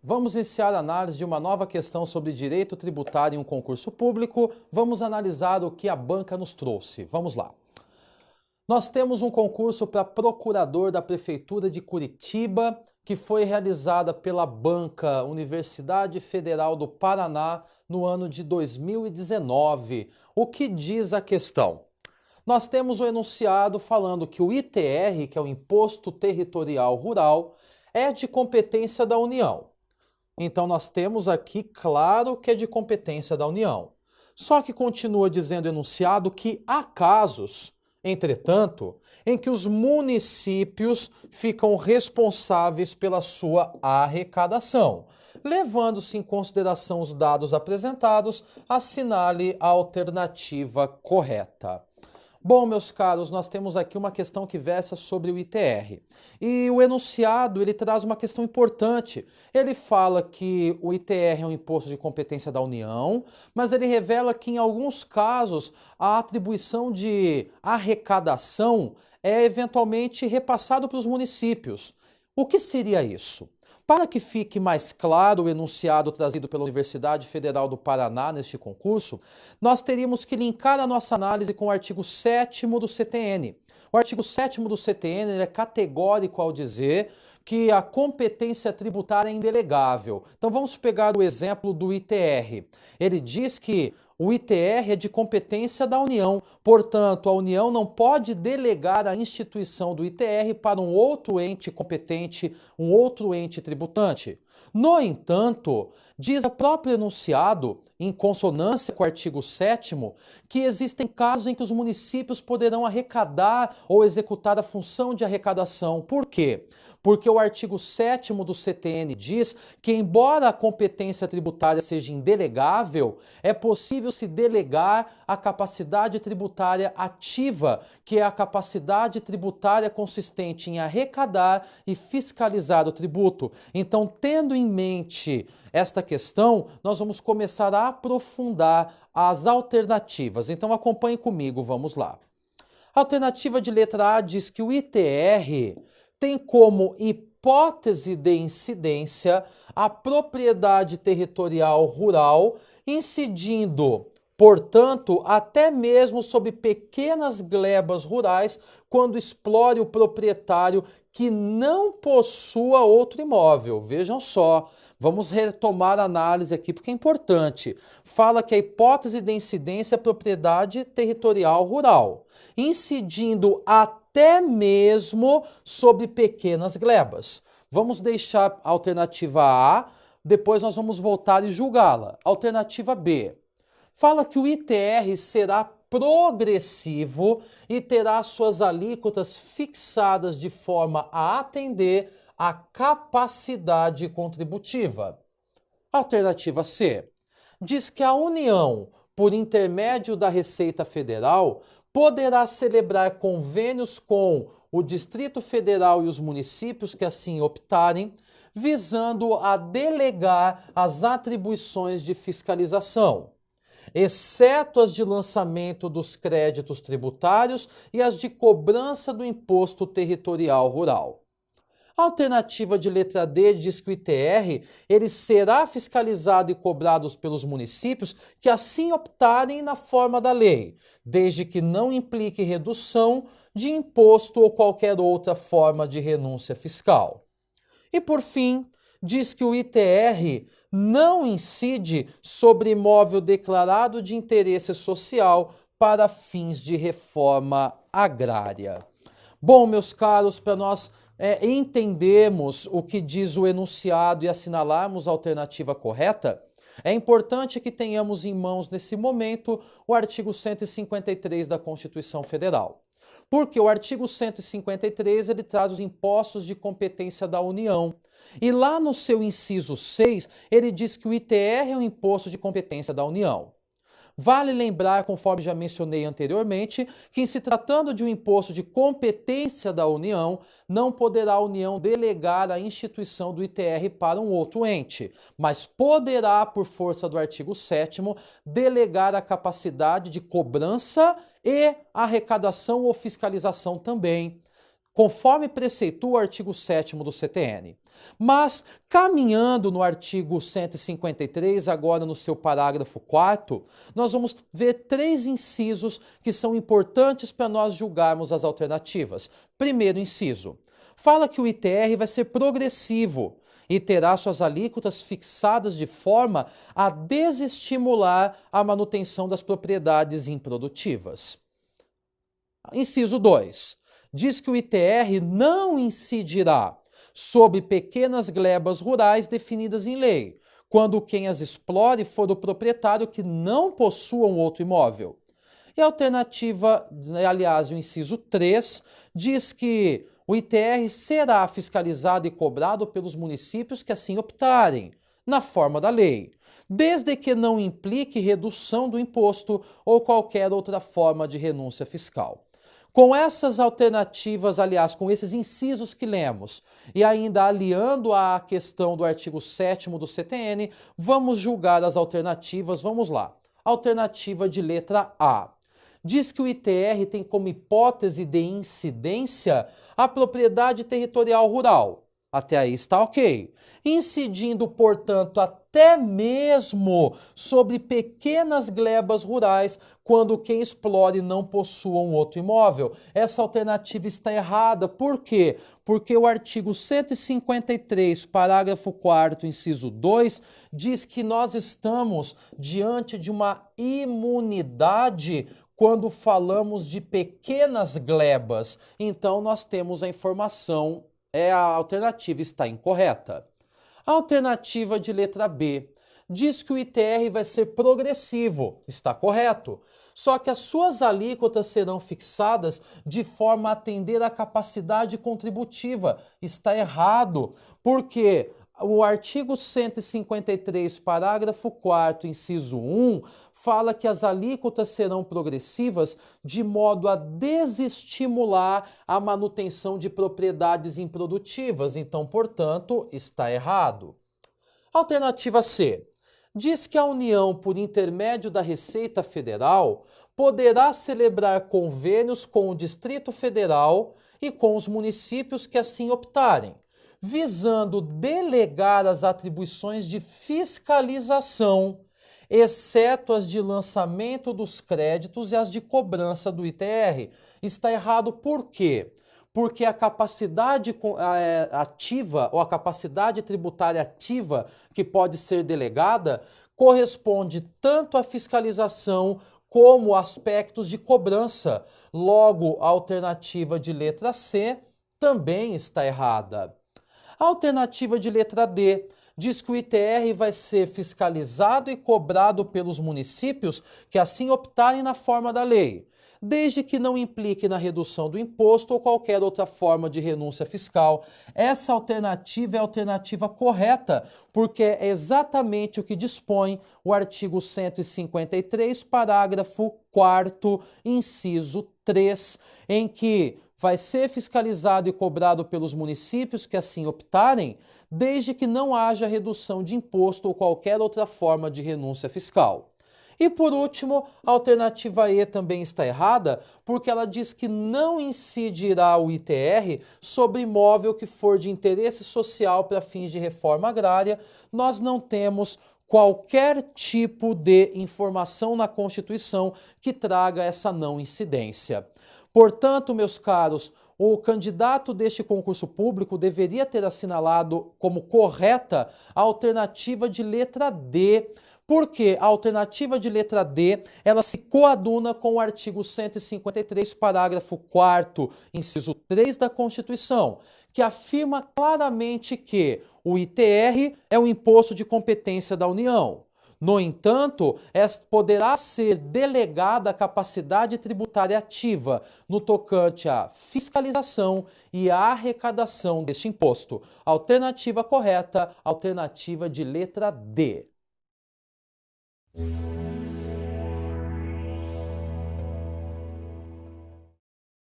Vamos iniciar a análise de uma nova questão sobre direito tributário em um concurso público. Vamos analisar o que a banca nos trouxe. Vamos lá. Nós temos um concurso para procurador da Prefeitura de Curitiba, que foi realizada pela banca Universidade Federal do Paraná no ano de 2019. O que diz a questão? Nós temos o enunciado falando que o ITR, que é o Imposto Territorial Rural, é de competência da União. Então nós temos aqui claro que é de competência da União. Só que continua dizendo o enunciado que há casos, entretanto, em que os municípios ficam responsáveis pela sua arrecadação. Levando-se em consideração os dados apresentados, assinale a alternativa correta. Bom, meus caros, nós temos aqui uma questão que versa sobre o ITR. E o enunciado, ele traz uma questão importante. Ele fala que o ITR é um imposto de competência da União, mas ele revela que em alguns casos a atribuição de arrecadação é eventualmente repassado para os municípios. O que seria isso? Para que fique mais claro o enunciado trazido pela Universidade Federal do Paraná neste concurso, nós teríamos que linkar a nossa análise com o artigo 7º do CTN. O artigo 7º do CTN é categórico ao dizer que a competência tributária é indelegável. Então vamos pegar o exemplo do ITR. Ele diz que o ITR é de competência da União, portanto, a União não pode delegar a instituição do ITR para um outro ente competente, um outro ente tributante. No entanto, diz o próprio enunciado, em consonância com o artigo 7º, que existem casos em que os municípios poderão arrecadar ou executar a função de arrecadação. Por quê? Porque o artigo 7º do CTN diz que, embora a competência tributária seja indelegável, é possível se delegar a capacidade tributária ativa, que é a capacidade tributária consistente em arrecadar e fiscalizar o tributo. Então, tendo em mente esta questão, nós vamos começar a aprofundar as alternativas. Então, acompanhe comigo, vamos lá. A alternativa de letra A diz que o ITR tem como hipótese de incidência a propriedade territorial rural, incidindo, portanto, até mesmo sobre pequenas glebas rurais, quando explore o proprietário que não possua outro imóvel. Vejam só, vamos retomar a análise aqui porque é importante. Fala que a hipótese de incidência é a propriedade territorial rural, incidindo até mesmo sobre pequenas glebas. Vamos deixar a alternativa A, depois nós vamos voltar e julgá-la. Alternativa B. Fala que o ITR será progressivo e terá suas alíquotas fixadas de forma a atender à capacidade contributiva. Alternativa C. Diz que a União, por intermédio da Receita Federal, poderá celebrar convênios com o Distrito Federal e os municípios que assim optarem, visando a delegar as atribuições de fiscalização, exceto as de lançamento dos créditos tributários e as de cobrança do imposto territorial rural. A alternativa de letra D diz que o ITR ele será fiscalizado e cobrado pelos municípios que assim optarem na forma da lei, desde que não implique redução de imposto ou qualquer outra forma de renúncia fiscal. E por fim, diz que o ITR não incide sobre imóvel declarado de interesse social para fins de reforma agrária. Bom, meus caros, para nós entendermos o que diz o enunciado e assinalarmos a alternativa correta, é importante que tenhamos em mãos nesse momento o artigo 153 da Constituição Federal. Porque o artigo 153 ele traz os impostos de competência da União. E lá no seu inciso 6, ele diz que o ITR é um imposto de competência da União. Vale lembrar, conforme já mencionei anteriormente, que em se tratando de um imposto de competência da União, não poderá a União delegar a instituição do ITR para um outro ente, mas poderá, por força do artigo 7º, delegar a capacidade de cobrança e arrecadação ou fiscalização também, conforme preceitua o artigo 7º do CTN. Mas, caminhando no artigo 153, agora no seu parágrafo 4º, nós vamos ver 3 incisos que são importantes para nós julgarmos as alternativas. Primeiro inciso, fala que o ITR vai ser progressivo e terá suas alíquotas fixadas de forma a desestimular a manutenção das propriedades improdutivas. Inciso 2, diz que o ITR não incidirá sobre pequenas glebas rurais definidas em lei, quando quem as explore for o proprietário que não possua um outro imóvel. E a alternativa, aliás, o inciso 3, diz que o ITR será fiscalizado e cobrado pelos municípios que assim optarem, na forma da lei, desde que não implique redução do imposto ou qualquer outra forma de renúncia fiscal. Com essas alternativas, aliás, com esses incisos que lemos, e ainda aliando à questão do artigo 7º do CTN, vamos julgar as alternativas. Vamos lá. Alternativa de letra A. Diz que o ITR tem como hipótese de incidência a propriedade territorial rural. Até aí está ok. Incidindo, portanto, até mesmo sobre pequenas glebas rurais, quando quem explore não possua um outro imóvel. Essa alternativa está errada. Por quê? Porque o artigo 153, parágrafo 4º, inciso 2, diz que nós estamos diante de uma imunidade quando falamos de pequenas glebas. Então, nós temos a informação, a alternativa está incorreta. A alternativa de letra B diz que o ITR vai ser progressivo, está correto. Só que as suas alíquotas serão fixadas de forma a atender à capacidade contributiva. Está errado, porque o artigo 153, parágrafo 4º, inciso 1, fala que as alíquotas serão progressivas de modo a desestimular a manutenção de propriedades improdutivas. Então, portanto, está errado. Alternativa C. Diz que a União, por intermédio da Receita Federal, poderá celebrar convênios com o Distrito Federal e com os municípios que assim optarem, visando delegar as atribuições de fiscalização, exceto as de lançamento dos créditos e as de cobrança do ITR. Está errado por quê? Porque a capacidade ativa ou a capacidade tributária ativa que pode ser delegada corresponde tanto à fiscalização como aspectos de cobrança. Logo, a alternativa de letra C também está errada. A alternativa de letra D diz que o ITR vai ser fiscalizado e cobrado pelos municípios que assim optarem na forma da lei, desde que não implique na redução do imposto ou qualquer outra forma de renúncia fiscal. Essa alternativa é a alternativa correta, porque é exatamente o que dispõe o artigo 153, parágrafo 4º, inciso 3, em que vai ser fiscalizado e cobrado pelos municípios que assim optarem, desde que não haja redução de imposto ou qualquer outra forma de renúncia fiscal. E por último, a alternativa E também está errada, porque ela diz que não incidirá o ITR sobre imóvel que for de interesse social para fins de reforma agrária. Nós não temos qualquer tipo de informação na Constituição que traga essa não incidência. Portanto, meus caros, o candidato deste concurso público deveria ter assinalado como correta a alternativa de letra D, porque a alternativa de letra D, ela se coaduna com o artigo 153, parágrafo 4º, inciso 3 da Constituição, que afirma claramente que o ITR é o imposto de competência da União. No entanto, poderá ser delegada a capacidade tributária ativa no tocante à fiscalização e à arrecadação deste imposto. Alternativa correta, alternativa de letra D.